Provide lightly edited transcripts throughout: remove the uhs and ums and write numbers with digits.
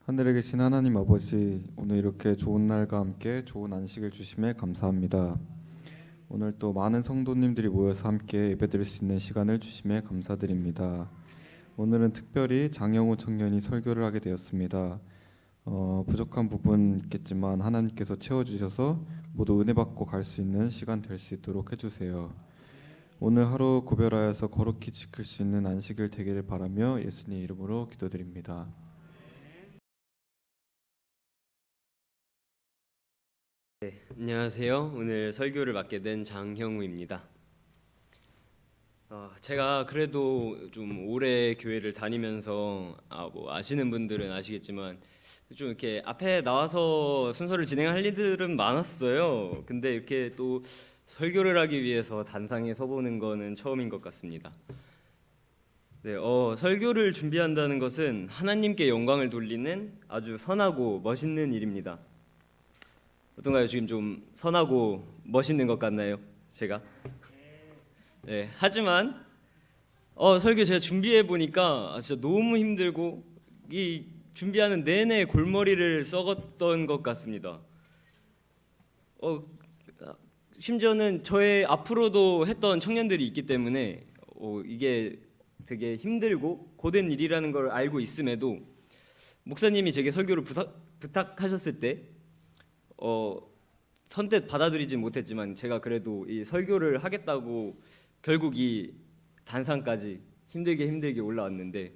하늘에 계신 하나님 아버지, 오늘 이렇게 좋은 날과 함께 좋은 안식을 주심에 감사합니다. 오늘 또 많은 성도님들이 모여서 함께 예배드릴 수 있는 시간을 주심에 감사드립니다. 오늘은 특별히 장영우 청년이 설교를 하게 되었습니다. 부족한 부분 있겠지만 하나님께서 채워주셔서 모두 은혜 받고 갈 수 있는 시간 될 수 있도록 해주세요. 오늘 하루 구별하여서 거룩히 지킬 수 있는 안식일 되기를 바라며 예수님 이름으로 기도드립니다. 안녕하세요. 오늘 설교를 맡게 된 장형우입니다. 제가 그래도 좀 오래 교회를 다니면서 아시는 분들은 아시겠지만 좀 이렇게 앞에 나와서 순서를 진행할 일들은 많았어요. 근데 이렇게 또 설교를 하기 위해서 단상에 서보는 거는 처음인 것 같습니다. 네, 설교를 준비한다는 것은 하나님께 영광을 돌리는 아주 선하고 멋있는 일입니다. 어떤가요? 지금 좀 선하고 멋있는 것 같나요? 제가? 네. 하지만 설교 제가 준비해 보니까 진짜 너무 힘들고 이 준비하는 내내 골머리를 썩었던 것 같습니다. 심지어는 저의 앞으로도 했던 청년들이 있기 때문에 이게 되게 힘들고 고된 일이라는 걸 알고 있음에도 목사님이 제게 설교를 부탁하셨을 때 선뜻 받아들이진 못했지만 제가 그래도 이 설교를 하겠다고 결국 이 단상까지 힘들게 올라왔는데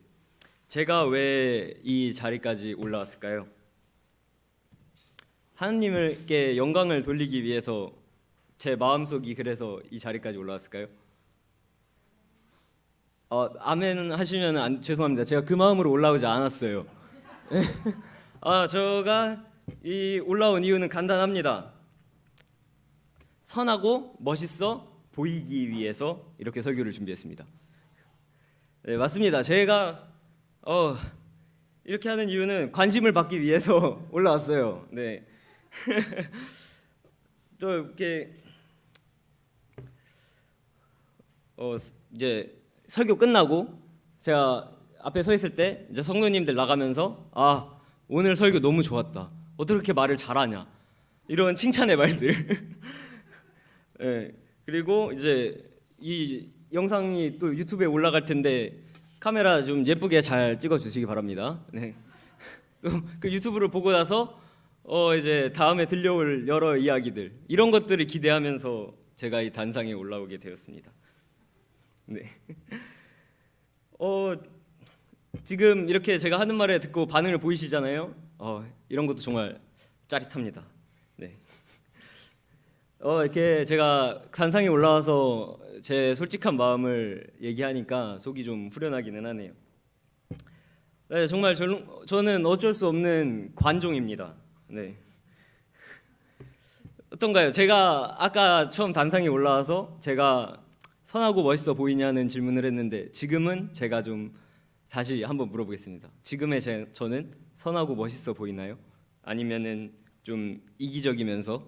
제가 왜 이 자리까지 올라왔을까요? 하나님께 영광을 돌리기 위해서 제 마음속이 그래서 이 자리까지 올라왔을까요? 아멘 하시면 죄송합니다. 제가 그 마음으로 올라오지 않았어요. 제가 이 올라온 이유는 간단합니다. 선하고 멋있어 보이기 위해서 이렇게 설교를 준비했습니다. 네, 맞습니다. 제가 이렇게 하는 이유는 관심을 받기 위해서 올라왔어요. 네. 또 이렇게 이제 설교 끝나고 제가 앞에 서 있을 때 이제 성도님들 나가면서 오늘 설교 너무 좋았다. 어떻게 그렇게 말을 잘하냐 이런 칭찬의 말들. 네, 그리고 이제 이 영상이 또 유튜브에 올라갈 텐데 카메라 좀 예쁘게 잘 찍어주시기 바랍니다. 네. 또 그 유튜브를 보고 나서 이제 다음에 들려올 여러 이야기들 이런 것들을 기대하면서 제가 이 단상에 올라오게 되었습니다. 네. 지금 이렇게 제가 하는 말에 듣고 반응을 보이시잖아요. 이런 것도 정말 짜릿합니다. 네. 이렇게 제가 단상에 올라와서 제 솔직한 마음을 얘기하니까 속이 좀 후련하기는 하네요. 네, 정말 저는 어쩔 수 없는 관종입니다. 네. 어떤가요? 제가 아까 처음 단상에 올라와서 제가 선하고 멋있어 보이냐는 질문을 했는데 지금은 제가 좀 다시 한번 물어보겠습니다. 지금의 저는 선하고 멋있어 보이나요? 아니면은 좀 이기적이면서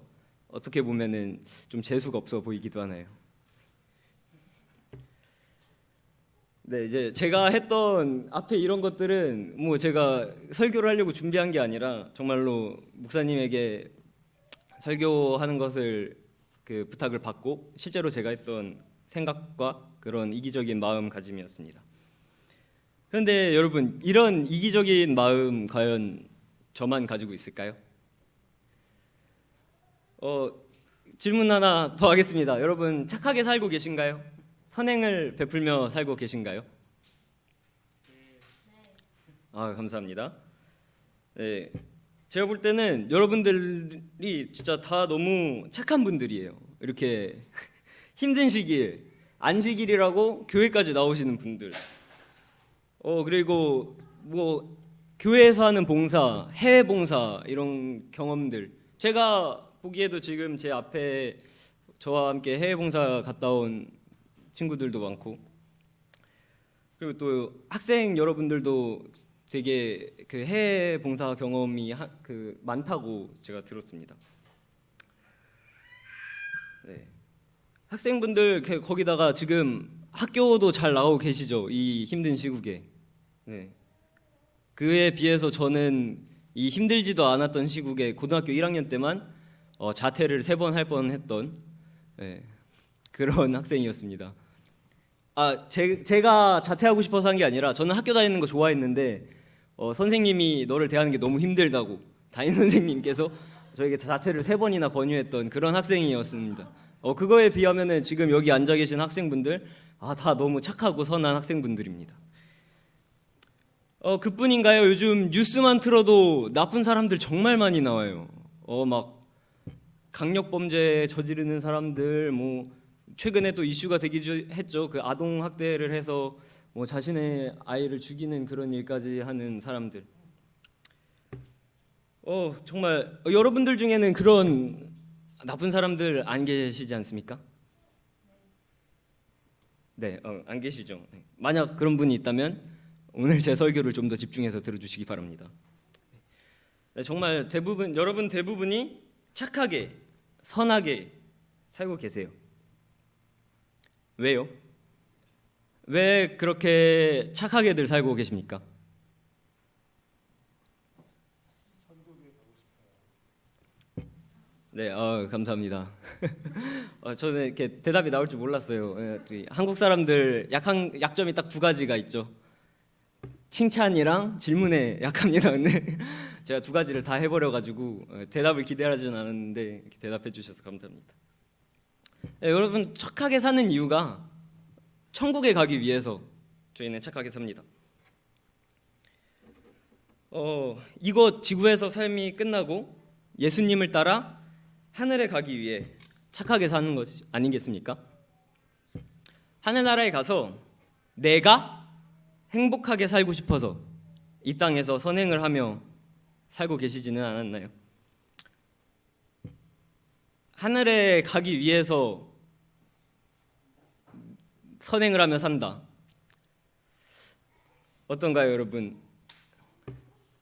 어떻게 보면은 좀 재수가 없어 보이기도 하나요? 네, 이제 제가 했던 앞에 이런 것들은 뭐 제가 설교를 하려고 준비한 게 아니라 정말로 목사님에게 설교하는 것을 그 부탁을 받고 실제로 제가 했던 생각과 그런 이기적인 마음가짐이었습니다. 그런데 여러분, 이런 이기적인 마음 과연 저만 가지고 있을까요? 질문 하나 더 하겠습니다. 여러분 착하게 살고 계신가요? 선행을 베풀며 살고 계신가요? 감사합니다. 네, 제가 볼 때는 여러분들이 진짜 다 너무 착한 분들이에요. 이렇게 힘든 시기에 안식일이라고 교회까지 나오시는 분들. 그리고 뭐 교회에서 하는 봉사, 해외 봉사 이런 경험들. 제가 보기에도 지금 제 앞에 저와 함께 해외 봉사 갔다 온 친구들도 많고, 그리고 또 학생 여러분들도 되게 그 해외 봉사 경험이 많다고 제가 들었습니다. 네. 학생분들 거기다가 지금 학교도 잘 나오고 계시죠? 이 힘든 시국에. 네. 그에 비해서 저는 이 힘들지도 않았던 시국에 고등학교 1학년 때만 자퇴를 3번 할 뻔했던 예, 그런 학생이었습니다. 제가 자퇴하고 싶어서 한 게 아니라 저는 학교 다니는 거 좋아했는데 선생님이 너를 대하는 게 너무 힘들다고 담임 선생님께서 저에게 자퇴를 3번이나 권유했던 그런 학생이었습니다. 그거에 비하면은 지금 여기 앉아 계신 학생분들 다 너무 착하고 선한 학생분들입니다. 그뿐인가요? 요즘 뉴스만 틀어도 나쁜 사람들 정말 많이 나와요. 막 강력범죄 저지르는 사람들, 뭐 최근에 또 이슈가 되기도 했죠. 그 아동 학대를 해서 뭐 자신의 아이를 죽이는 그런 일까지 하는 사람들. 정말 여러분들 중에는 그런 나쁜 사람들 안 계시지 않습니까? 네, 안 계시죠. 네. 만약 그런 분이 있다면 오늘 제 설교를 좀 더 집중해서 들어주시기 바랍니다. 네, 정말 여러분 대부분이 착하게, 선하게 살고 계세요. 왜요? 왜 그렇게 착하게들 살고 계십니까? 네, 감사합니다. 저는 이렇게 대답이 나올 줄 몰랐어요. 한국 사람들 약점이 딱 2가지가 있죠. 칭찬이랑 질문에 약합니다. 근데 제가 2가지를 다 해버려가지고 대답을 기대하지는 않았는데 이렇게 대답해 주셔서 감사합니다. 네, 여러분 착하게 사는 이유가 천국에 가기 위해서 저희는 착하게 삽니다. 이곳 지구에서 삶이 끝나고 예수님을 따라 하늘에 가기 위해 착하게 사는 것 아니겠습니까? 하늘나라에 가서 내가 행복하게 살고 싶어서 이 땅에서 선행을 하며 살고 계시지는 않았나요? 하늘에 가기 위해서 선행을 하며 산다. 어떤가요, 여러분?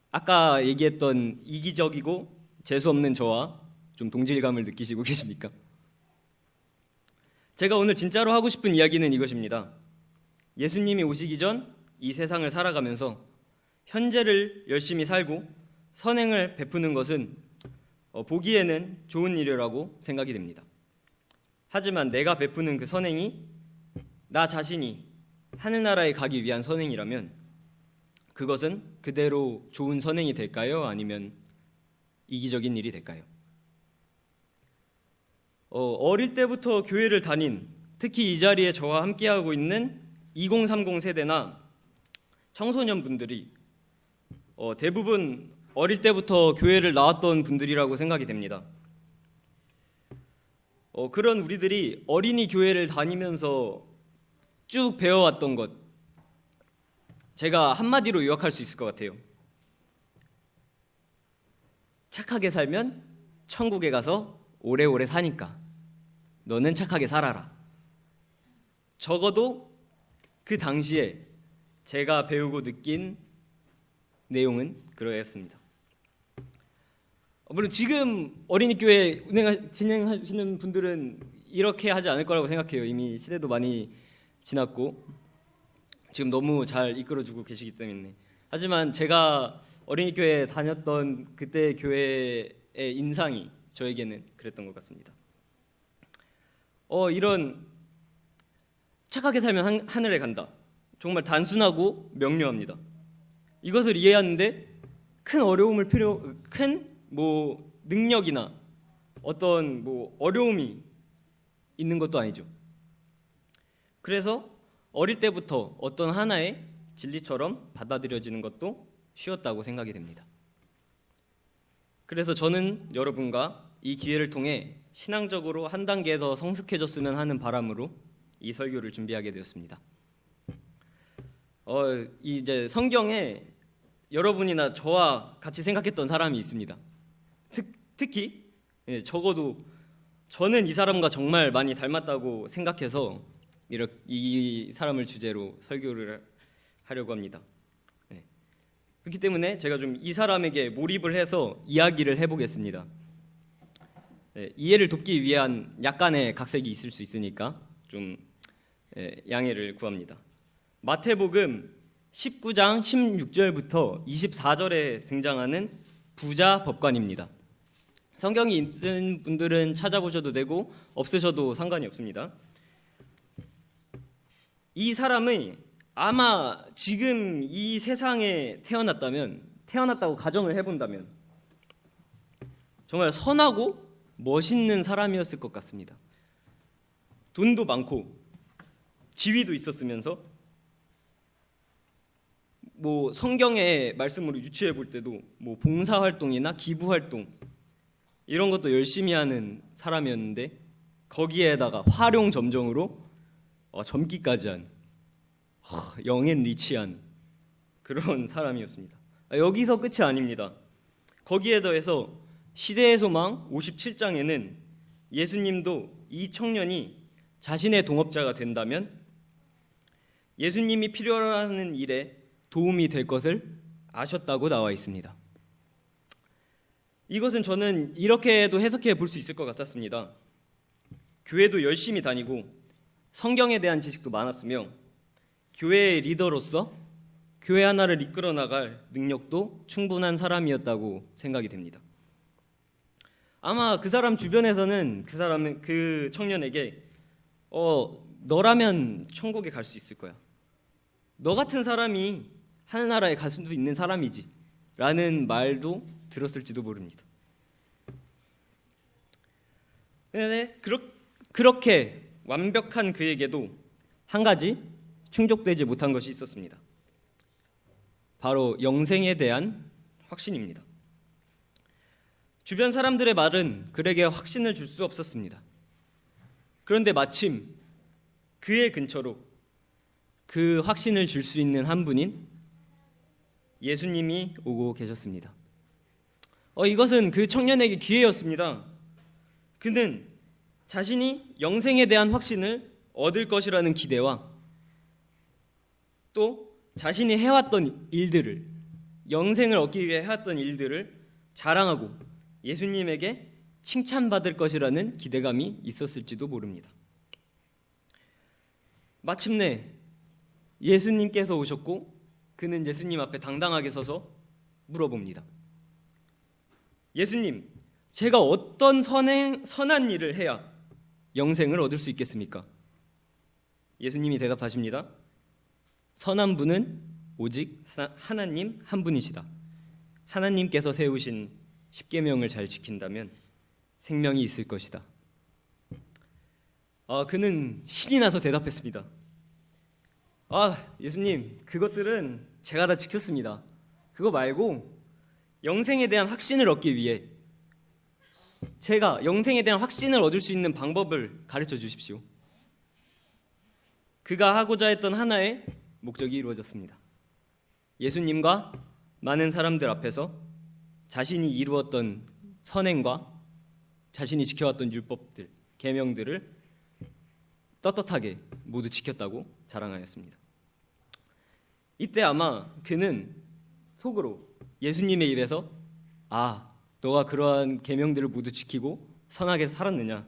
아까 얘기했던 이기적이고 재수없는 저와 좀 동질감을 느끼시고 계십니까? 제가 오늘 진짜로 하고 싶은 이야기는 이것입니다. 예수님이 오시기 전 이 세상을 살아가면서 현재를 열심히 살고 선행을 베푸는 것은 보기에는 좋은 일이라고 생각이 됩니다. 하지만 내가 베푸는 그 선행이 나 자신이 하늘나라에 가기 위한 선행이라면 그것은 그대로 좋은 선행이 될까요? 아니면 이기적인 일이 될까요? 어릴 때부터 교회를 다닌, 특히 이 자리에 저와 함께하고 있는 2030 세대나 청소년분들이 대부분 어릴 때부터 교회를 나왔던 분들이라고 생각이 됩니다. 그런 우리들이 어린이 교회를 다니면서 쭉 배워왔던 것, 제가 한마디로 요약할 수 있을 것 같아요. 착하게 살면 천국에 가서 오래오래 사니까 너는 착하게 살아라. 적어도 그 당시에 제가 배우고 느낀 내용은 그러했습니다. 물론 지금 어린이교회 진행하시는 분들은 이렇게 하지 않을 거라고 생각해요. 이미 시대도 많이 지났고 지금 너무 잘 이끌어주고 계시기 때문에. 하지만 제가 어린이교회에 다녔던 그때 교회의 인상이 저에게는 그랬던 것 같습니다. 이런 착하게 살면 하늘에 간다. 정말 단순하고 명료합니다. 이것을 이해하는데 큰 능력이나 어떤 어려움이 있는 것도 아니죠. 그래서 어릴 때부터 어떤 하나의 진리처럼 받아들여지는 것도 쉬웠다고 생각이 됩니다. 그래서 저는 여러분과 이 기회를 통해 신앙적으로 한 단계 더 성숙해졌으면 하는 바람으로 이 설교를 준비하게 되었습니다. 이제 성경에 여러분이나 저와 같이 생각했던 사람이 있습니다. 특히 적어도 저는 이 사람과 정말 많이 닮았다고 생각해서 이 사람을 주제로 설교를 하려고 합니다. 그렇기 때문에 제가 좀 이 사람에게 몰입을 해서 이야기를 해보겠습니다. 이해를 돕기 위한 약간의 각색이 있을 수 있으니까 좀 양해를 구합니다. 마태복음 19장 16절부터 24절에 등장하는 부자 법관입니다. 성경이 있는 분들은 찾아보셔도 되고 없으셔도 상관이 없습니다. 이 사람이 아마 지금 이 세상에 태어났다고 가정을 해본다면 정말 선하고 멋있는 사람이었을 것 같습니다. 돈도 많고 지위도 있었으면서 뭐 성경의 말씀으로 유추해 볼 때도 뭐 봉사 활동이나 기부 활동 이런 것도 열심히 하는 사람이었는데 거기에다가 활용점정으로 젊기까지 한 영앤 리치한 그런 사람이었습니다. 여기서 끝이 아닙니다. 거기에 더해서 시대의 소망 57장에는 예수님도 이 청년이 자신의 동업자가 된다면 예수님이 필요로 하는 일에 도움이 될 것을 아셨다고 나와 있습니다. 이것은 저는 이렇게도 해석해 볼 수 있을 것 같았습니다. 교회도 열심히 다니고 성경에 대한 지식도 많았으며 교회의 리더로서 교회 하나를 이끌어 나갈 능력도 충분한 사람이었다고 생각이 됩니다. 아마 그 사람 주변에서는 그 청년에게 너라면 천국에 갈 수 있을 거야. 너 같은 사람이 하늘나라에 갈 수도 있는 사람이지 라는 말도 들었을지도 모릅니다. 그런데 그렇게 완벽한 그에게도 한 가지 충족되지 못한 것이 있었습니다. 바로 영생에 대한 확신입니다. 주변 사람들의 말은 그에게 확신을 줄 수 없었습니다. 그런데 마침 그의 근처로 그 확신을 줄 수 있는 한 분인 예수님이 오고 계셨습니다. 이것은 그 청년에게 기회였습니다. 그는 자신이 영생에 대한 확신을 얻을 것이라는 기대와 또 자신이 해왔던 일들을 영생을 얻기 위해 해왔던 일들을 자랑하고 예수님에게 칭찬받을 것이라는 기대감이 있었을지도 모릅니다. 마침내 예수님께서 오셨고 그는 예수님 앞에 당당하게 서서 물어봅니다. 예수님, 제가 어떤 선한 일을 해야 영생을 얻을 수 있겠습니까? 예수님이 대답하십니다. 선한 분은 오직 하나님 한 분이시다. 하나님께서 세우신 십계명을 잘 지킨다면 생명이 있을 것이다. 그는 신이 나서 대답했습니다. 예수님, 그것들은 제가 다 지켰습니다. 그거 말고 영생에 대한 확신을 얻기 위해 제가 영생에 대한 확신을 얻을 수 있는 방법을 가르쳐 주십시오. 그가 하고자 했던 하나의 목적이 이루어졌습니다. 예수님과 많은 사람들 앞에서 자신이 이루었던 선행과 자신이 지켜왔던 율법들, 계명들을 떳떳하게 모두 지켰다고 자랑하였습니다. 이때 아마 그는 속으로 예수님의 입에서 너가 그러한 계명들을 모두 지키고 선하게 살았느냐?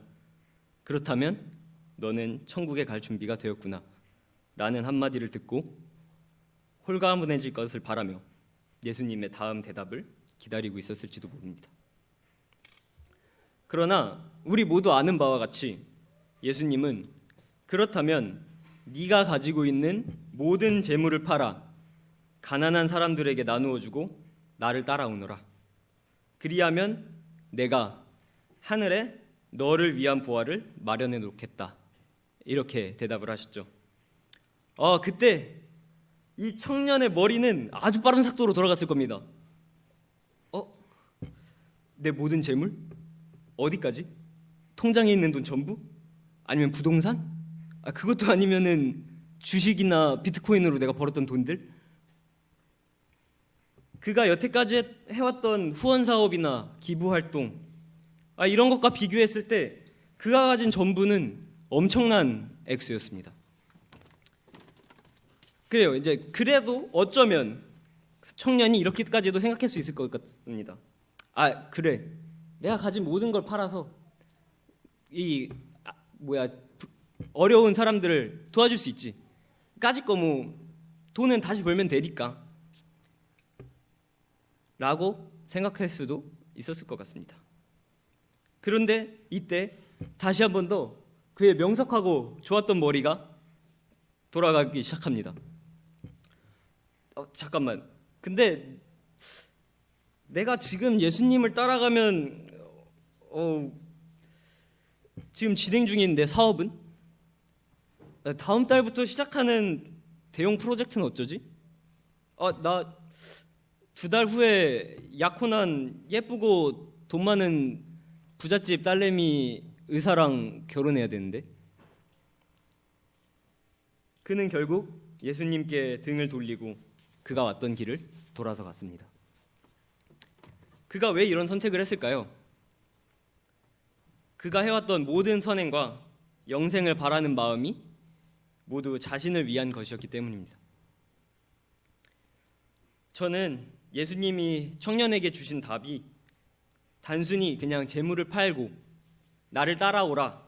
그렇다면 너는 천국에 갈 준비가 되었구나 라는 한마디를 듣고 홀가분해질 것을 바라며 예수님의 다음 대답을 기다리고 있었을지도 모릅니다. 그러나 우리 모두 아는 바와 같이 예수님은 그렇다면 네가 가지고 있는 모든 재물을 팔아 가난한 사람들에게 나누어 주고 나를 따라오너라. 그리하면 내가 하늘에 너를 위한 보화를 마련해 놓겠다. 이렇게 대답을 하셨죠. 그때 이 청년의 머리는 아주 빠른 속도로 돌아갔을 겁니다. 내 모든 재물? 어디까지? 통장에 있는 돈 전부? 아니면 부동산? 그것도 아니면은 주식이나 비트코인으로 내가 벌었던 돈들? 그가 여태까지 해왔던 후원 사업이나 기부 활동 이런 것과 비교했을 때 그가 가진 전부는 엄청난 액수였습니다. 그래요. 그래도 어쩌면 청년이 이렇게까지도 생각할 수 있을 것 같습니다. 그래. 내가 가진 모든 걸 팔아서 어려운 사람들을 도와줄 수 있지. 까짓 거 돈은 다시 벌면 되니까. 라고 생각할 수도 있었을 것 같습니다. 그런데 이때 다시 한 번 더 그의 명석하고 좋았던 머리가 돌아가기 시작합니다. 잠깐만. 근데 내가 지금 예수님을 따라가면 지금 진행 중인 내 사업은 다음 달부터 시작하는 대형 프로젝트는 어쩌지? 나 2달 후에 약혼한 예쁘고 돈 많은 부잣집 딸내미 의사랑 결혼해야 되는데. 그는 결국 예수님께 등을 돌리고 그가 왔던 길을 돌아서 갔습니다. 그가 왜 이런 선택을 했을까요? 그가 해왔던 모든 선행과 영생을 바라는 마음이 모두 자신을 위한 것이었기 때문입니다. 저는 예수님이 청년에게 주신 답이 단순히 그냥 재물을 팔고 나를 따라오라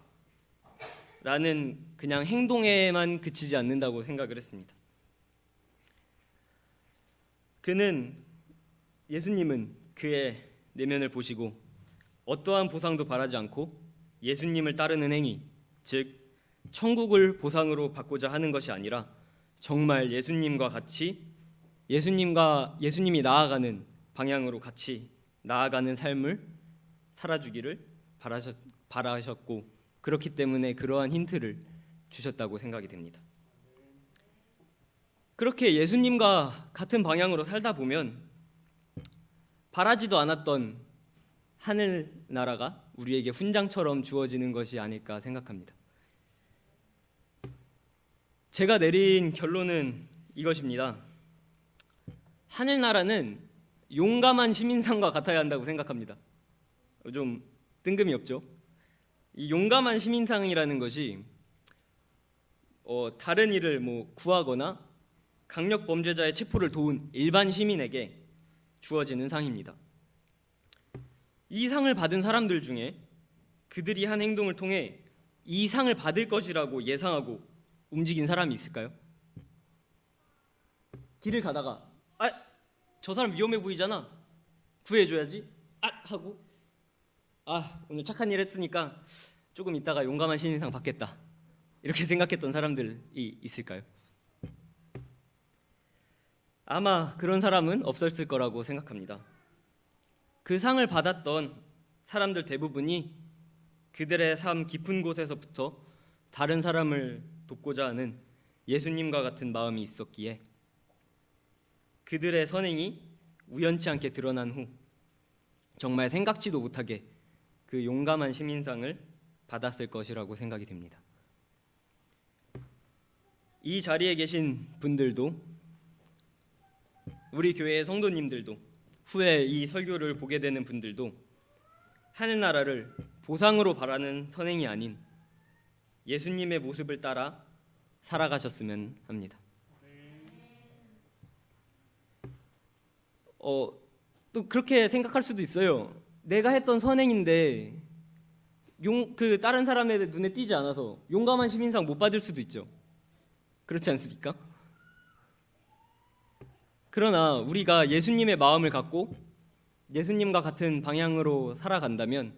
라는 그냥 행동에만 그치지 않는다고 생각을 했습니다. 예수님은 그의 내면을 보시고 어떠한 보상도 바라지 않고 예수님을 따르는 행위, 즉 천국을 보상으로 받고자 하는 것이 아니라 정말 예수님과 같이 예수님이 나아가는 방향으로 같이 나아가는 삶을 살아주기를 바라셨고, 그렇기 때문에 그러한 힌트를 주셨다고 생각이 됩니다. 그렇게 예수님과 같은 방향으로 살다 보면 바라지도 않았던 하늘나라가 우리에게 훈장처럼 주어지는 것이 아닐까 생각합니다. 제가 내린 결론은 이것입니다. 하늘나라는 용감한 시민상과 같아야 한다고 생각합니다. 좀 뜬금이 없죠? 이 용감한 시민상이라는 것이 다른 일을 구하거나 강력 범죄자의 체포를 도운 일반 시민에게 주어지는 상입니다. 이 상을 받은 사람들 중에 그들이 한 행동을 통해 이 상을 받을 것이라고 예상하고 움직인 사람이 있을까요? 길을 가다가 저 사람 위험해 보이잖아, 구해줘야지 하고 오늘 착한 일 했으니까 조금 있다가 용감한 신인상 받겠다, 이렇게 생각했던 사람들이 있을까요? 아마 그런 사람은 없었을 거라고 생각합니다. 그 상을 받았던 사람들 대부분이 그들의 삶 깊은 곳에서부터 다른 사람을 돕고자 하는 예수님과 같은 마음이 있었기에 그들의 선행이 우연치 않게 드러난 후 정말 생각지도 못하게 그 용감한 시민상을 받았을 것이라고 생각이 됩니다. 이 자리에 계신 분들도, 우리 교회의 성도님들도, 후에 이 설교를 보게 되는 분들도 하늘나라를 보상으로 바라는 선행이 아닌 예수님의 모습을 따라 살아가셨으면 합니다. 또 그렇게 생각할 수도 있어요. 내가 했던 선행인데 다른 사람의 눈에 띄지 않아서 용감한 시민상 못 받을 수도 있죠. 그렇지 않습니까? 그러나 우리가 예수님의 마음을 갖고 예수님과 같은 방향으로 살아간다면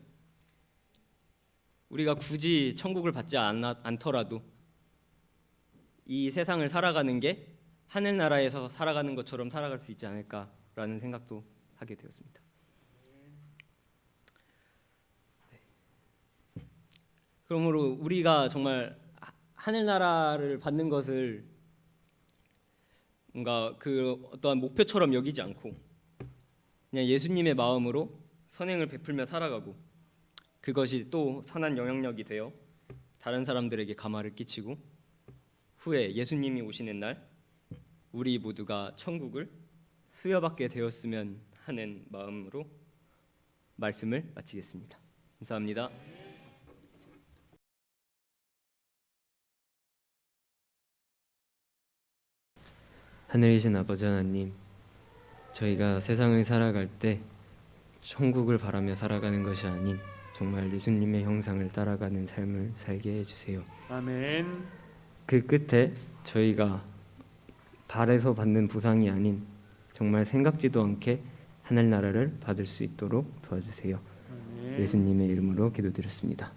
우리가 굳이 천국을 받지 않더라도 이 세상을 살아가는 게 하늘나라에서 살아가는 것처럼 살아갈 수 있지 않을까라는 생각도 하게 되었습니다. 그러므로 우리가 정말 하늘나라를 받는 것을 뭔가 그 어떠한 목표처럼 여기지 않고 그냥 예수님의 마음으로 선행을 베풀며 살아가고, 그것이 또 선한 영향력이 되어 다른 사람들에게 감화를 끼치고 후에 예수님이 오시는 날 우리 모두가 천국을 수여받게 되었으면 하는 마음으로 말씀을 마치겠습니다. 감사합니다. 하늘이신 아버지 하나님, 저희가 세상을 살아갈 때 천국을 바라며 살아가는 것이 아닌 정말 예수님의 형상을 따라가는 삶을 살게 해주세요. 아멘. 그 끝에 저희가 발에서 받는 보상이 아닌 정말 생각지도 않게 하늘나라를 받을 수 있도록 도와주세요. 예수님의 이름으로 기도드렸습니다.